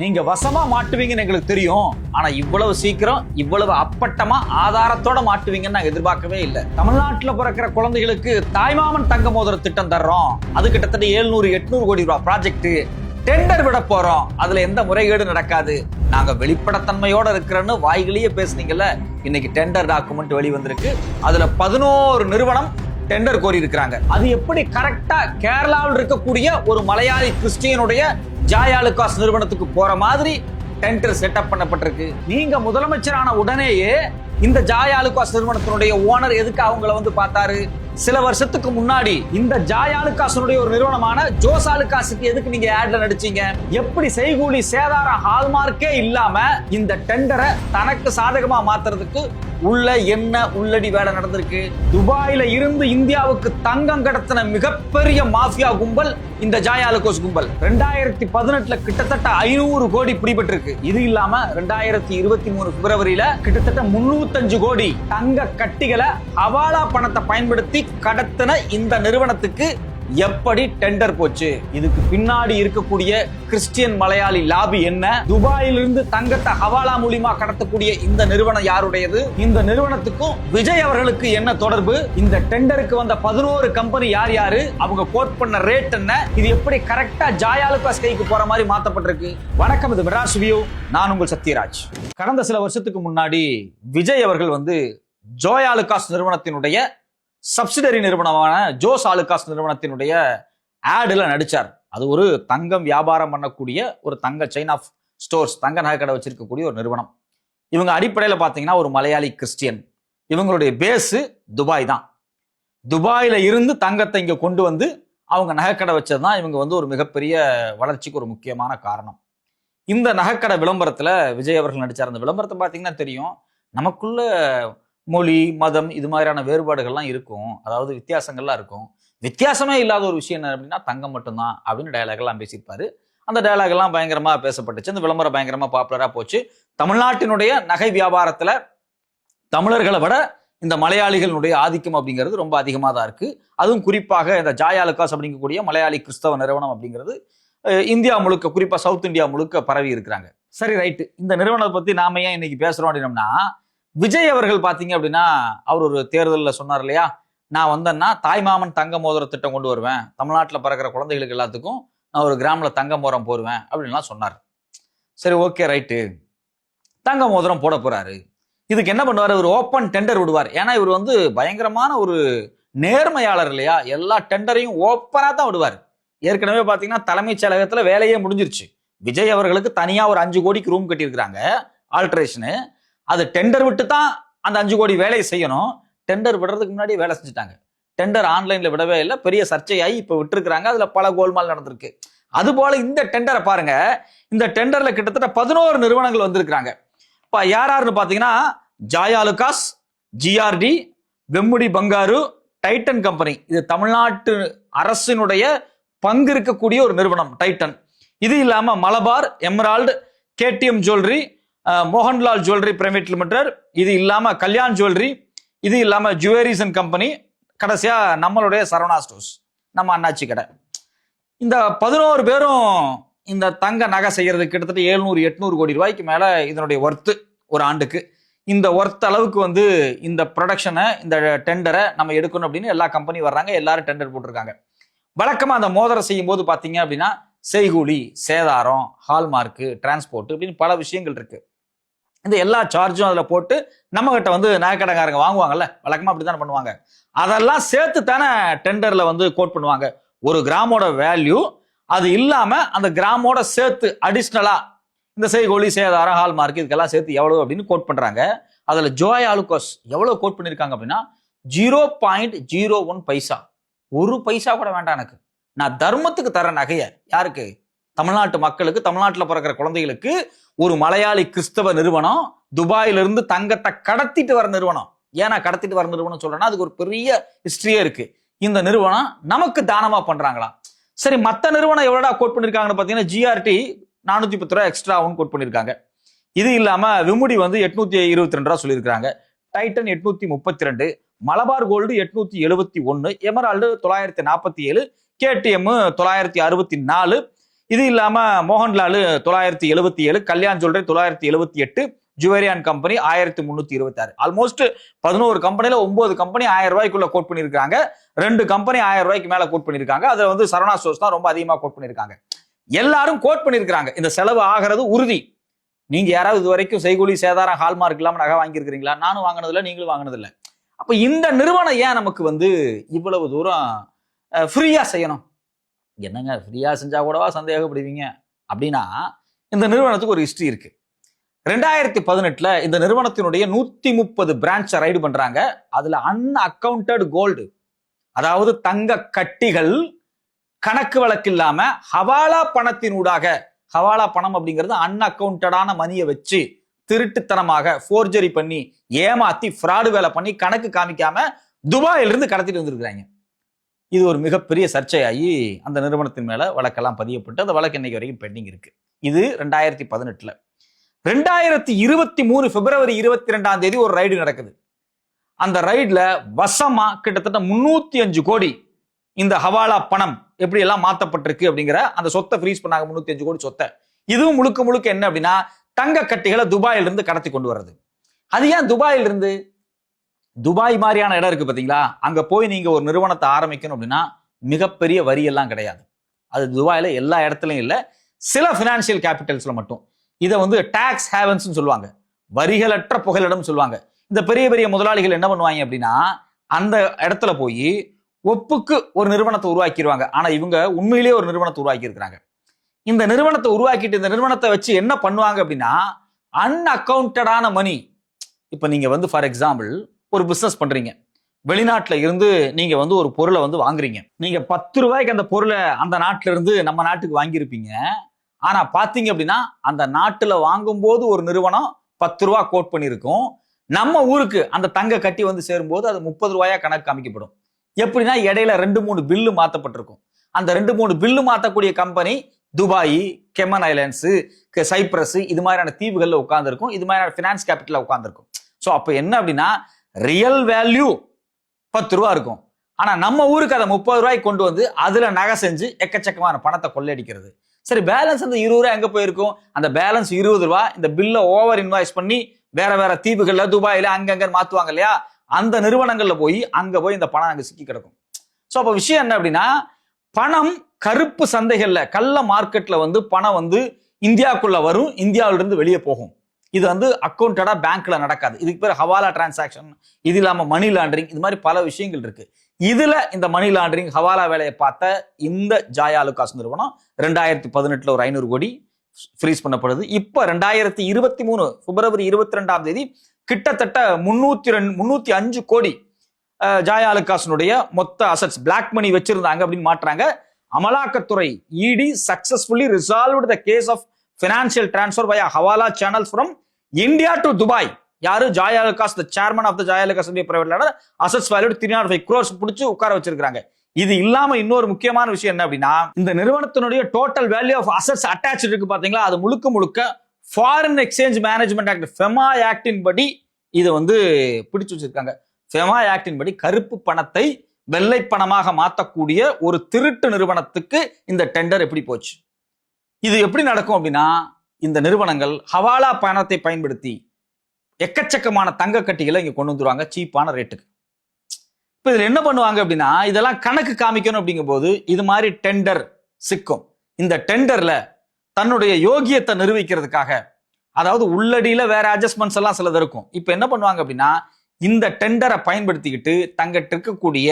நீங்க வசமா மாட்டுவீங்கன்னு எங்களுக்கு தெரியும். ஆனா இவ்வளவு சீக்கிரம் இவ்வளவு அப்பட்டமா ஆதாரத்தோட மாட்டுவீங்கன்னு நாங்க எதிர்பார்க்கவே இல்லை. தமிழ்நாட்டுல பிறக்கிற குழந்தைகளுக்கு தாய்மாமன் தங்க மோதிர திட்டம் தர்றோம். அது கிட்டத்தட்ட 700-800 கோடி ரூபாய் ப்ராஜெக்ட். டெண்டர் விட போறோம். அதுல எந்த முறைகேடு நடக்காது. நாங்க வெளிப்படத்தன்மையோட இருக்கிறோன்னு வாய்களையே பேசுனீங்கல்ல. இன்னைக்கு டெண்டர் டாக்குமெண்ட் வெளிவந்திருக்கு. அதுல 11 நிறுவனம் டெண்டர் கோரி இருக்கிறாங்க. அது எப்படி கரெக்டா கேரளாவில் இருக்கக்கூடிய ஒரு மலையாளி கிறிஸ்டியனுடைய ஜாய் ஆலுகாஸ் நிறுவனத்துக்கு போற மாதிரி டெண்டர் செட்டப் பண்ணப்பட்டிருக்கு. நீங்க முதலமைச்சரான உடனேயே இந்த ஜாய் ஆலுகாஸ் நிறுவனத்தினுடைய ஓனர் எதுக்கு அவங்கள வந்து பார்த்தாரு? சில வருஷத்துக்கு முன்னாடி இந்த ஜாய் ஆலுகாஸினுடைய ஒரு நிறுவனமான ஜோஸ் ஆலுகாஸுக்கு எதுக்கு நீங்க ஆட்ல நடிச்சீங்க? எப்படி செய்கூலி சேதாரம் ஹால்மார்க்கே இல்லாம இந்த டெண்டரை தனக்கு சாதகமா மாத்துறதுக்கு உள்ள என்ன உள்ளடி வேலை நடந்திருக்கு? துபாயில இருந்து இந்தியாவுக்கு தங்கம் கடத்தின மிகப்பெரிய மாஃபியா கும்பல் இந்த ஜாய் ஆலுகாஸ் கும்பல். 2018 கிட்டத்தட்ட 500 கோடி பிடிபட்டிருக்கு. இது இல்லாம 2023 பிப்ரவரியில கிட்டத்தட்ட 305 கோடி தங்க கட்டிகளை ஹவாலா பணத்தை பயன்படுத்தி கடத்தின இந்த நிறுவனத்துக்கு எப்படி டெண்டர் போச்சு? இதுக்கு பின்னாடி இருக்கக்கூடிய கிறிஸ்டியன் மலையாளி லாபி என்ன? துபாயிலிருந்து தங்கத்தை ஹவாலா மூலியமா கடத்தக்கூடிய இந்த நிறுவனம் யாருடையது? இந்த நிறுவனத்துக்கும் விஜய் அவர்களுக்கு என்ன தொடர்பு? இந்த டெண்டருக்கு வந்த 11 கம்பெனி யார் யாரு? அவங்க கோட் பண்ண ரேட் என்ன? இது எப்படி கரெக்டா ஜாய் ஆலுகாஸ் கைக்கு போற மாதிரி மாத்தப்பட்டிருக்கு? வணக்கம், இது மெட்ராஸ் ரிவ்யூ. நான் உங்கள் சத்யராஜ். கடந்த சில வருஷத்துக்கு முன்னாடி விஜய் அவர்கள் வந்து ஜாய் ஆலுகாஸ் நிறுவனத்தினுடைய சப்சிடரி நிறுவனமான ஜோஸ் ஆலுகாஸ் நிறுவனத்தினுடைய ஆடுல நடிச்சார். அது ஒரு தங்கம் வியாபாரம் பண்ணக்கூடிய ஒரு தங்க செயின் ஆஃப் ஸ்டோர்ஸ், தங்க நகை கடை வச்சிருக்கக்கூடிய ஒரு நிறுவனம். இவங்க அடிப்படையில் பார்த்தீங்கன்னா ஒரு மலையாளி கிறிஸ்டியன். இவங்களுடைய பேஸு துபாய் தான். துபாயில இருந்து தங்கத்தை இங்க கொண்டு வந்து அவங்க நகைக்கடை வச்சதுதான் இவங்க வந்து ஒரு மிகப்பெரிய வளர்ச்சிக்கு ஒரு முக்கியமான காரணம். இந்த நகைக்கடை விளம்பரத்துல விஜய் அவர்கள் நடிச்சார். அந்த விளம்பரத்தை பார்த்தீங்கன்னா தெரியும், நமக்குள்ள மொழி மதம் இது மாதிரியான வேறுபாடுகள்லாம் இருக்கும், அதாவது வித்தியாசங்கள்லாம் இருக்கும். வித்தியாசமே இல்லாத ஒரு விஷயம் என்ன அப்படின்னா தங்கம் மட்டும்தான் அப்படின்னு டயலாக்லாம் பேசியிருப்பாரு. அந்த டயலாக் எல்லாம் பயங்கரமா பேசப்பட்டுச்சு. அந்த விளம்பரம் பயங்கரமா பாப்புலரா போச்சு. தமிழ்நாட்டினுடைய நகை வியாபாரத்துல தமிழர்களை விட இந்த மலையாளிகளுடைய ஆதிக்கம் அப்படிங்கிறது ரொம்ப அதிகமாக தான் இருக்கு. அதுவும் குறிப்பாக இந்த ஜாய் ஆலுகாஸ் அப்படிங்கக்கூடிய மலையாளி கிறிஸ்தவ நிறுவனம் அப்படிங்கிறது இந்தியா முழுக்க, குறிப்பா சவுத் இந்தியா முழுக்க பரவி இருக்கிறாங்க. சரி, ரைட்டு. இந்த நிறுவனத்தை பத்தி நாம ஏன் இன்னைக்கு பேசுறோம் அப்படின்னம்னா, விஜய் அவர்கள் பாத்தீங்க அப்படின்னா அவர் ஒரு தேர்தலில் சொன்னார் இல்லையா, நான் வந்தேன்னா தாய்மாமன் தங்க மோதிர திட்டம் கொண்டு வருவேன், தமிழ்நாட்டில் பிறக்கிற குழந்தைகளுக்கு எல்லாத்துக்கும் நான் ஒரு கிராமில் தங்க மோதிரம் போடுவேன் அப்படின்லாம் சொன்னார். சரி, ஓகே, ரைட்டு. தங்க மோதிரம் போட போறாரு. இதுக்கு என்ன பண்ணுவார்? ஒரு ஓப்பன் டெண்டர் விடுவார். ஏன்னா இவர் வந்து பயங்கரமான ஒரு நேர்மையாளர் இல்லையா, எல்லா டெண்டரையும் ஓப்பனா தான் விடுவார். ஏற்கனவே பாத்தீங்கன்னா தலைமைச் செயலகத்துல வேலையே முடிஞ்சிருச்சு. விஜய் அவர்களுக்கு தனியா ஒரு 5 கோடிக்கு ரூம் கட்டியிருக்கிறாங்க, ஆல்ட்ரேஷனு. அது டெண்டர் விட்டு தான் அந்த 5 கோடி வேலையை செய்யணும். டெண்டர் விடுறதுக்கு முன்னாடி வேலை செஞ்சுட்டாங்க. டெண்டர் ஆன்லைன்ல விடவே இல்லை, பெரிய சர்ச்சையாகி இப்ப விட்டுருக்காங்க. அதுல பல கோல்மால் நடந்திருக்கு. அது போல இந்த டெண்டரை பாருங்க. இந்த டெண்டர்ல கிட்டத்தட்ட 11 நிறுவனங்கள் வந்திருக்கிறாங்க. இப்ப யாருன்னு பாத்தீங்கன்னா ஜாய் ஆலுகாஸ், ஜிஆர்டி, வெம்முடி பங்காரு, டைட்டன் கம்பெனி. இது தமிழ்நாட்டு அரசினுடைய பங்கு இருக்கக்கூடிய ஒரு நிறுவனம் டைட்டன். இது இல்லாம Malabar, emerald, KDM jewellery, Mohanlal jewellery private limited, இது இல்லாம கல்யாண் ஜுவல்லரி, இது இல்லாம ஜுவல்லரிஸ் அண்ட் கம்பெனி, கடைசியா நம்மளுடைய சரவணா ஸ்டோர்ஸ், நம்ம அண்ணாச்சி கடை. இந்த 11 பேரும் இந்த தங்க நகை செய்யறதுக்கு கிட்டத்தட்ட 700-800 கோடி ரூபாய்க்கு மேல இதனுடைய ஒர்த்து ஒரு ஆண்டுக்கு. இந்த ஒர்த் அளவுக்கு வந்து இந்த ப்ரொடக்ஷனை, இந்த டெண்டரை நம்ம எடுக்கணும் அப்படின்னு எல்லா கம்பெனி வர்றாங்க, எல்லாரும் டெண்டர் போட்டிருக்காங்க. வழக்கமா அந்த மோதிரம் செய்யும் போது பாத்தீங்க அப்படின்னா செய்கூலி, சேதாரம், ஹால்மார்க்கு, டிரான்ஸ்போர்ட் அப்படின்னு பல விஷயங்கள் இருக்கு. இந்த எல்லா சார்ஜும் அதில் போட்டு நம்ம கிட்ட வந்து நகைக்கடைக்காரங்க வாங்குவாங்கல்ல, வழக்கமாக அப்படி தானே பண்ணுவாங்க. அதெல்லாம் சேர்த்து தானே டெண்டரில் வந்து கோட் பண்ணுவாங்க. ஒரு கிராமோட வேல்யூ, அது இல்லாமல் அந்த கிராமோட சேர்த்து அடிஷ்னலா இந்த செய்கூலி, சேதாரம், ஹால்மார்க் இதுக்கெல்லாம் சேர்த்து எவ்வளவு அப்படின்னு கோட் பண்ணுறாங்க. அதில் ஜாய் ஆலுகாஸ் எவ்வளோ கோட் பண்ணியிருக்காங்க அப்படின்னா 0.01 பைசா. 1 பைசா கூட வேண்டாம் எனக்கு, நான் தர்மத்துக்கு தர நகையை. யாருக்கு? தமிழ்நாட்டு மக்களுக்கு, தமிழ்நாட்டில் பிறக்கிற குழந்தைகளுக்கு. ஒரு மலையாளி கிறிஸ்தவ நிறுவனம் துபாயிலிருந்து தங்கத்தை கடத்திட்டு வர நிறுவனம். ஏன்னா கடத்திட்டு வர நிறுவனம் சொல்றேன்னா அதுக்கு ஒரு பெரிய ஹிஸ்டரியே இருக்கு. இந்த நிறுவனம் நமக்கு தானமா பண்றாங்களா? சரி, மற்ற நிறுவனம் எவ்வளோடா கோட் பண்ணிருக்காங்கன்னு பாத்தீங்கன்னா ஜிஆர்டி 410 ரூபாய் எக்ஸ்ட்ராவும் கோட் பண்ணிருக்காங்க. இது இல்லாம விமுடி வந்து 822 ரூபாய் சொல்லியிருக்காங்க, Titan 832, Malabar gold 871, emerald 947, KDM 964. இது இல்லாம மோகன்லால் 977, கல்யாண் ஜுவல்லரி 978, ஜுவரி அண்ட் கம்பெனி 1326. ஆல்மோஸ்ட் 11 கம்பெனில 9 கம்பெனி 1000 ரூபாய்க்குள்ள கோட் பண்ணிருக்காங்க. 2 கம்பெனி 1000 ரூபாய்க்கு மேல கோட் பண்ணிருக்காங்க. அதுல வந்து சரவணா ஸ்டோர்ஸ் தான் ரொம்ப அதிகமா கோட் பண்ணிருக்காங்க. எல்லாரும் கோட் பண்ணிருக்காங்க. இந்த செலவு ஆகிறது உறுதி. நீங்க யாராவது இது வரைக்கும் செய்கூலி சேதாரம் ஹால்மார்க் இல்லாம நகை வாங்கியிருக்கிறீங்களா? நானும் வாங்கினதில்ல, நீங்களும் வாங்கினதில்ல. அப்ப இந்த நிறுவனம் ஏன் நமக்கு வந்து இவ்வளவு தூரம் ஃப்ரீயா செய்யணும்? என்னங்க ஃப்ரீயா செஞ்சா கூடவா சந்தேகப்படுவீங்க அப்படின்னா, இந்த நிறுவனத்துக்கு ஒரு ஹிஸ்டரி இருக்கு. 2018 இந்த நிறுவனத்தினுடைய 130 பிரான்ச்சை ரைடு பண்றாங்க. அதுல அன்அக்கவுண்டட் கோல்டு, அதாவது தங்க கட்டிகள் கணக்கு வழக்கு இல்லாம ஹவாலா பணத்தினூடாக, ஹவாலா பணம் அப்படிங்கிறது அன்அக்கவுண்டடான மணியை வச்சு திருட்டுத்தனமாக ஃபோர்ஜரி பண்ணி ஏமாத்தி ஃப்ராடு வேலை பண்ணி கணக்கு காமிக்காம துபாயிலிருந்து கடத்திட்டு வந்திருக்கிறாங்க. இது ஒரு மிகப்பெரிய சர்ச்சையாகி அந்த நிறுவனத்தின் மேல வழக்கெல்லாம் பதியப்பட்டு அந்த வழக்கு இன்னைக்கு வரைக்கும் பெண்டிங் இருக்கு. இது 2018. 2023 பிப்ரவரி 22 ஒரு ரைடு நடக்குது. அந்த ரைட்ல வசமா கிட்டத்தட்ட 305 கோடி இந்த ஹவாலா பணம் எப்படி எல்லாம் மாத்தப்பட்டிருக்கு அப்படிங்கிற அந்த சொத்தை ஃப்ரீஸ் பண்ணாங்க. 305 கோடி சொத்தை. இதுவும் முழுக்க முழுக்க என்ன அப்படின்னா, தங்க கட்டிகளை துபாயில இருந்து கடத்தி கொண்டு வர்றது. அது ஏன் துபாயில இருந்து? துபாய் மாதிரியான இடம் இருக்கு பாத்தீங்களா, அங்க போய் நீங்க ஒரு நிறுவனத்தை ஆரம்பிக்கணும் அப்படின்னா மிகப்பெரிய வரி எல்லாம் கிடையாது. அது துபாயில எல்லா இடத்துலயும் இல்ல, சில பினான்சியல் கேபிட்டல்ஸ்ல மட்டும். இதை வந்து டாக்ஸ் ஹேவன்ஸ் சொல்லுவாங்க, வரிகளற்ற புகலிடம் சொல்லுவாங்க. இந்த பெரிய பெரிய முதலாளிகள் என்ன பண்ணுவாங்க அப்படின்னா, அந்த இடத்துல போய் ஒப்புக்கு ஒரு நிறுவனத்தை உருவாக்கிடுவாங்க. ஆனா இவங்க உண்மையிலேயே ஒரு நிறுவனத்தை உருவாக்கி இருக்கிறாங்க. இந்த நிறுவனத்தை உருவாக்கிட்டு இந்த நிறுவனத்தை வச்சு என்ன பண்ணுவாங்க அப்படின்னா, அன்அக்கவுண்டடான மணி. இப்ப நீங்க வந்து ஃபார் எக்ஸாம்பிள் ஒரு பிசினஸ் பண்றீங்க, வெளிநாட்டுல இருந்து நீங்க வந்து ஒரு பொருளை வந்து வாங்குறீங்க. நீங்க 10 ரூபாய்க்கு அந்த பொருளை அந்த நாட்டுல இருந்து நம்ம நாட்டுக்கு வாங்கியிருப்பீங்க. ஆனா பாத்தீங்க அப்படின்னா, அந்த நாட்டுல வாங்கும் போது ஒரு நிறுவனம் 10 ரூபாய் கோட் பண்ணிருக்கும். நம்ம ஊருக்கு அந்த தங்க கட்டி வந்து சேரும்போது அது 30 ரூபாயா கணக்கு காமிக்கப்படும். எப்படின்னா, இடையில 2-3 பில்லு மாத்தப்பட்டிருக்கும். அந்த 2-3 பில்லு மாத்தக்கூடிய company Dubai, Cayman islands, Cyprus, இது மாதிரியான தீவுகள்ல உட்கார்ந்துருக்கும். இது மாதிரியான பினான்ஸ் கேபிட்டல்ல உட்கார்ந்துருக்கும். ஸோ அப்ப என்ன அப்படின்னா, ரியல் வேல்யூ 10 ரூபா இருக்கும். ஆனா நம்ம ஊருக்கு அதை 30 ரூபாய்க்கு கொண்டு வந்து அதுல நகை செஞ்சு எக்கச்சக்கமான பணத்தை கொள்ளையடிக்கிறது. சரி, பேலன்ஸ் அந்த 20 ரூபாய் எங்க போயிருக்கும்? அந்த பேலன்ஸ் 20 ரூபாய் இந்த பில்ல ஓவர் இன்வாய்ஸ் பண்ணி வேற வேற தீவுகள்ல துபாயில அங்கங்க மாத்துவாங்க இல்லையா, அந்த நிறுவனங்கள்ல போய் அங்க போய் இந்த பணம் அங்க சிக்கி கிடக்கும். ஸோ அப்ப விஷயம் என்ன அப்படின்னா, பணம் கருப்பு சந்தைகள்ல, கள்ள மார்க்கெட்ல வந்து பணம் வந்து இந்தியாவுக்குள்ள வரும், இந்தியாவில இருந்து வெளியே போகும். இது வந்து அக்கௌண்டடா பேங்க்ல நடக்காது. இதுக்கு பேர் ஹவாலா டிரான்சாக்ஷன். இது இல்லாம மணி லாண்டரிங், இது மாதிரி பல விஷயங்கள் இருக்கு. இதுல இந்த மணி லாண்டரிங் ஹவாலா வேலையை பார்த்த இந்த ஜாய் ஆலுகாஸ் நிறுவனம் 2018 ஒரு 500 கோடி ஃப்ரீஸ் பண்ணப்படுது. இப்ப 2023 பிப்ரவரி 22 கிட்டத்தட்ட 305 கோடி ஜாய் ஆலுகாஸினுடைய மொத்த அசட்ஸ் பிளாக் மணி வச்சிருந்தாங்க அப்படின்னு மாற்றாங்க. அமலாக்கத்துறை ED successfully resolved the case of financial transfer via hawala channels from India to Dubai. யாரு? Joy Alukkas, the chairman of the Joy Alukkas private limited, assets valued 305 crores புடிச்சு உட்கார வச்சிருக்காங்க. இது இல்லாம இன்னொரு முக்கியமான விஷயம் என்ன அப்படின்னா, இந்த நிறுவனத்தினுடைய total value of assets attached இருக்கு பாத்தீங்களா, அது முழுக்க முழுக்க foreign exchange management act FEMA ஆக்டின் படி இதை வந்து பிடிச்சு வச்சிருக்காங்க. ஃபெமா ஆக்டின் படி கருப்பு பணத்தை வெள்ளை பணமாக மாற்றக்கூடிய ஒரு திருட்டு நிறுவனத்துக்கு இந்த டெண்டர் எப்படி போச்சு? இது எப்படி நடக்கும் அப்படின்னா, இந்த நிறுவனங்கள் ஹவாலா பணத்தை பயன்படுத்தி எக்கச்சக்கமான தங்க கட்டிகளை இங்க கொண்டு வந்துருவாங்க சீப்பான ரேட்டுக்கு. இப்ப இதுல என்ன பண்ணுவாங்க அப்படின்னா, இதெல்லாம் கணக்கு காமிக்கணும் அப்படிங்கும் போது இது மாதிரி டெண்டர் சிக்கும். இந்த டெண்டர்ல தன்னுடைய யோகியத்தை நிரூபிக்கிறதுக்காக, அதாவது உள்ளடியில வேற அட்ஜஸ்ட்மெண்ட்ஸ் எல்லாம் சிலது இருக்கும். இப்ப என்ன பண்ணுவாங்க அப்படின்னா, இந்த டெண்டரை பயன்படுத்திக்கிட்டு தங்கிட்ட இருக்கக்கூடிய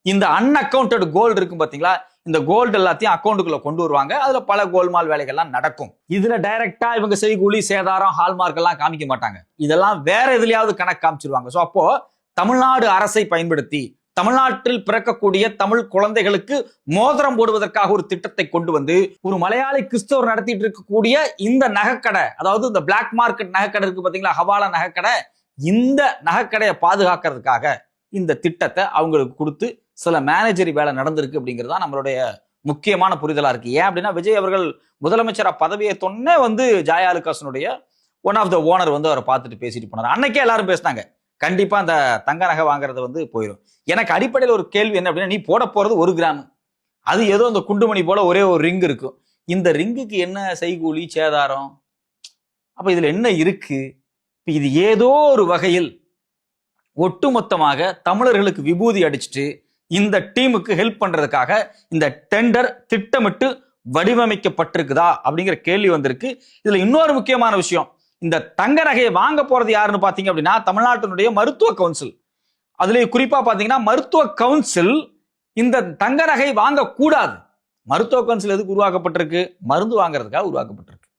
இந்த அன்அக்கவுண்டட் கோல்டு இருக்கும் பாத்தீங்களா, இந்த கோல்டு எல்லாத்தையும் அக்கௌண்ட்டுக்குள்ள கொண்டு வருவாங்க. அதுல பல கோல்மால் வேலைகள்லாம் நடக்கும். இதுல டைரக்டா இவங்க செய்கூலி சேதாரம் ஹால்மார்க் எல்லாம் காமிக்க மாட்டாங்க. இதெல்லாம் வேற எதுலயாவது கணக்கு காமிச்சிருவாங்க. சோ அப்போ தமிழ்நாடு அரசை பயன்படுத்தி தமிழ்நாட்டில் பிறக்கக்கூடிய தமிழ் குழந்தைகளுக்கு மோதிரம் போடுவதற்காக ஒரு திட்டத்தை கொண்டு வந்து ஒரு மலையாளி கிறிஸ்தவர் நடத்திட்டு இருக்கக்கூடிய இந்த நகைக்கடை, அதாவது இந்த பிளாக் மார்க்கெட் நகைக்கடை இருக்கு பாத்தீங்களா, ஹவாலா நகைக்கடை, இந்த நகைக்கடையை பாதுகாக்கிறதுக்காக இந்த திட்டத்தை அவங்களுக்கு கொடுத்து சில மேனேஜரி வேலை நடந்திருக்கு அப்படிங்கிறது தான் நம்மளுடைய முக்கியமான புரிதலா இருக்கு. ஏன் அப்படின்னா, விஜய் அவர்கள் முதலமைச்சரா பதவியை தொன்னே வந்து ஜாய் ஆலுகாஸினுடைய ஒன் ஆஃப் த ஓனர் வந்து அவரை பார்த்துட்டு பேசிட்டு போனார். அன்னைக்கே எல்லாரும் பேசினாங்க, கண்டிப்பா அந்த தங்க நகை வாங்குறது வந்து போயிடும். எனக்கு அடிப்படையில் ஒரு கேள்வி என்ன அப்படின்னா, நீ போட போறது 1 கிராம், அது ஏதோ அந்த குண்டுமணி போல ஒரே ஒரு ரிங் இருக்கும். இந்த ரிங்குக்கு என்ன செய்கூலி சேதாரம்? அப்ப இதுல என்ன இருக்கு? இது ஏதோ ஒரு வகையில் ஒட்டுமொத்தமாக தமிழர்களுக்கு விபூதி அடிச்சுட்டு இந்த டீமுக்கு ஹெல்ப் பண்றதுக்காக இந்த டெண்டர் திட்டமிட்டு வடிவமைக்கப்பட்டிருக்குதா அப்படிங்கிற கேள்வி வந்திருக்கு. இதுல இன்னொரு முக்கியமான விஷயம், இந்த தங்க நகையை வாங்க போறது யாருன்னு பாத்தீங்க அப்படின்னா தமிழ்நாட்டினுடைய மருத்துவ கவுன்சில். அதுல குறிப்பா பாத்தீங்கன்னா மருத்துவ கவுன்சில் இந்த தங்க நகை வாங்க கூடாது. மருத்துவ கவுன்சில் எதுக்கு உருவாக்கப்பட்டிருக்கு? மருந்து வாங்குறதுக்காக உருவாக்கப்பட்டிருக்கு.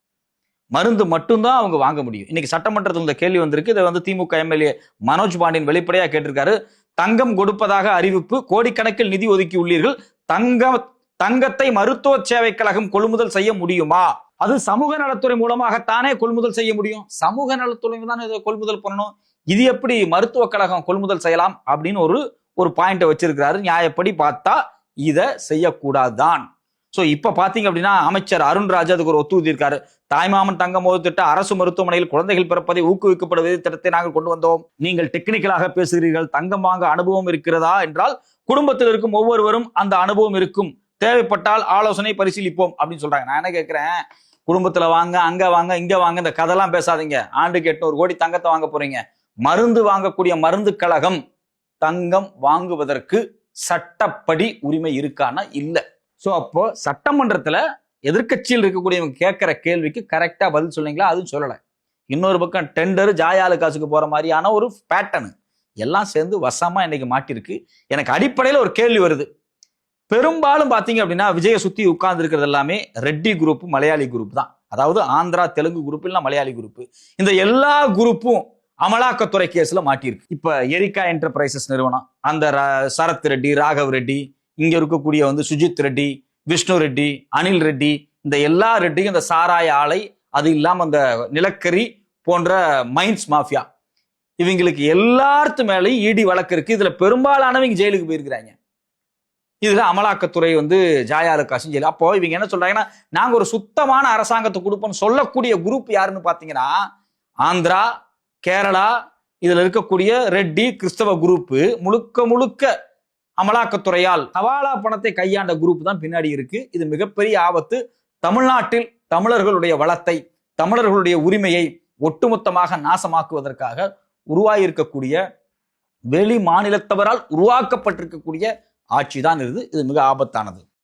மருந்து மட்டும்தான் அவங்க வாங்க முடியும். இன்னைக்கு சட்டமன்றத்தில் இந்த கேள்வி வந்திருக்கு. இதை திமுக எம்எல்ஏ மனோஜ் பாண்டியன் வெளிப்படையா கேட்டிருக்காரு. தங்கம் கொடுப்பதாக அறிவிப்பு, கோடிக்கணக்கில் நிதி ஒதுக்கி உள்ளீர்கள், தங்கத்தை மருத்துவ சேவை கழகம் கொள்முதல் செய்ய முடியுமா? அது சமூக நலத்துறை மூலமாகத்தானே கொள்முதல் செய்ய முடியும். சமூக நலத்துறை தான் இதை கொள்முதல் பண்ணணும். இது எப்படி மருத்துவ கழகம் கொள்முதல் செய்யலாம் அப்படின்னு ஒரு பாயிண்ட் வச்சிருக்கிறாரு. நியாயப்படி பார்த்தா இதை செய்யக்கூடாதுதான். சோ இப்ப பாத்தீங்க அப்படின்னா அமைச்சர் அருண்ராஜ் அதுக்கு ஒரு ஒத்துழைப்பு இருக்காரு. தாய்மாமன் தங்க மோதிர திட்டம் அரசு மருத்துவமனையில் குழந்தைகள் பிறப்பதை ஊக்குவிக்கப்படுவது திட்டத்தை நாங்கள் கொண்டு வந்தோம். நீங்கள் டெக்னிக்கலாக பேசுகிறீர்கள். தங்கம் வாங்க அனுபவம் இருக்கிறதா என்றால் குடும்பத்தில் இருக்கும் ஒவ்வொருவரும் அந்த அனுபவம் இருக்கும். தேவைப்பட்டால் ஆலோசனை பரிசீலிப்போம் அப்படின்னு சொல்றாங்க. நான் என்ன கேட்கிறேன், குடும்பத்துல வாங்க, அங்க வாங்க, இங்க வாங்க, இந்த கதெல்லாம் பேசாதீங்க. ஆண்டுக்கு 800 கோடி தங்கத்தை வாங்க போறீங்க. மருந்து வாங்கக்கூடிய மருந்து கழகம் தங்கம் வாங்குவதற்கு சட்டப்படி உரிமை இருக்கானா? இல்ல. சோ அப்போ சட்டமன்றத்துல எதிர்கட்சியில் இருக்கக்கூடியவங்க கேட்கிற கேள்விக்கு கரெக்டா பதில் சொன்னீங்களா? அதுவும் சொல்லல. இன்னொரு பக்கம் டெண்டர் ஜாயாலு காசுக்கு போற மாதிரியான ஒரு பேட்டர்ன் எல்லாம் சேர்ந்து வசமா இன்னைக்கு மாட்டிருக்கு. எனக்கு அடிப்படையில ஒரு கேள்வி வருது. பெரும்பாலும் பாத்தீங்க அப்படின்னா விஜய சுத்தி உட்கார்ந்து இருக்கிறது எல்லாமே ரெட்டி குரூப், மலையாளி குரூப் தான். அதாவது ஆந்திரா தெலுங்கு குரூப் இல்ல மலையாளி குரூப். இந்த எல்லா குரூப்பும் அமலாக்கத்துறை கேஸ்ல மாட்டிருக்கு. இப்ப எரிகா என்டர்பிரைசஸ் நிறுவனம், அந்த சரத் ரெட்டி, ராகவ் ரெட்டி, இங்க இருக்கக்கூடிய சுஜித் ரெட்டி, விஷ்ணு ரெட்டி, அனில் ரெட்டி, இந்த எல்லா ரெட்டியும் இந்த சாராய ஆலை, அது இல்லாம அந்த நிலக்கரி போன்ற மைன்ஸ் மாஃபியா, இவங்களுக்கு எல்லாத்து மேலேயும் இடி வழக்கு இருக்கு. இதுல பெரும்பாலானவங்க ஜெயிலுக்கு போயிருக்கிறாங்க. இதுல அமலாக்கத்துறை ஜாயாலு காசும் ஜெயிலு. அப்போ இவங்க என்ன சொல்றாங்கன்னா, நாங்க ஒரு சுத்தமான அரசாங்கத்தை கொடுப்போம்னு சொல்லக்கூடிய குரூப் யாருன்னு பாத்தீங்கன்னா ஆந்திரா, கேரளா, இதுல இருக்கக்கூடிய ரெட்டி கிறிஸ்தவ குரூப் முழுக்க முழுக்க அமலாக்கத்துறையால் ஹவாலா பணத்தை கையாண்ட குரூப் தான் பின்னாடி இருக்கு. இது மிகப்பெரிய ஆபத்து. தமிழ்நாட்டில் தமிழர்களுடைய வளத்தை, தமிழர்களுடைய உரிமையை ஒட்டுமொத்தமாக நாசமாக்குவதற்காக உருவாகியிருக்கக்கூடிய வெளி மாநிலத்தவரால் உருவாக்கப்பட்டிருக்கக்கூடிய ஆட்சி தான் இது. இது மிக ஆபத்தானது.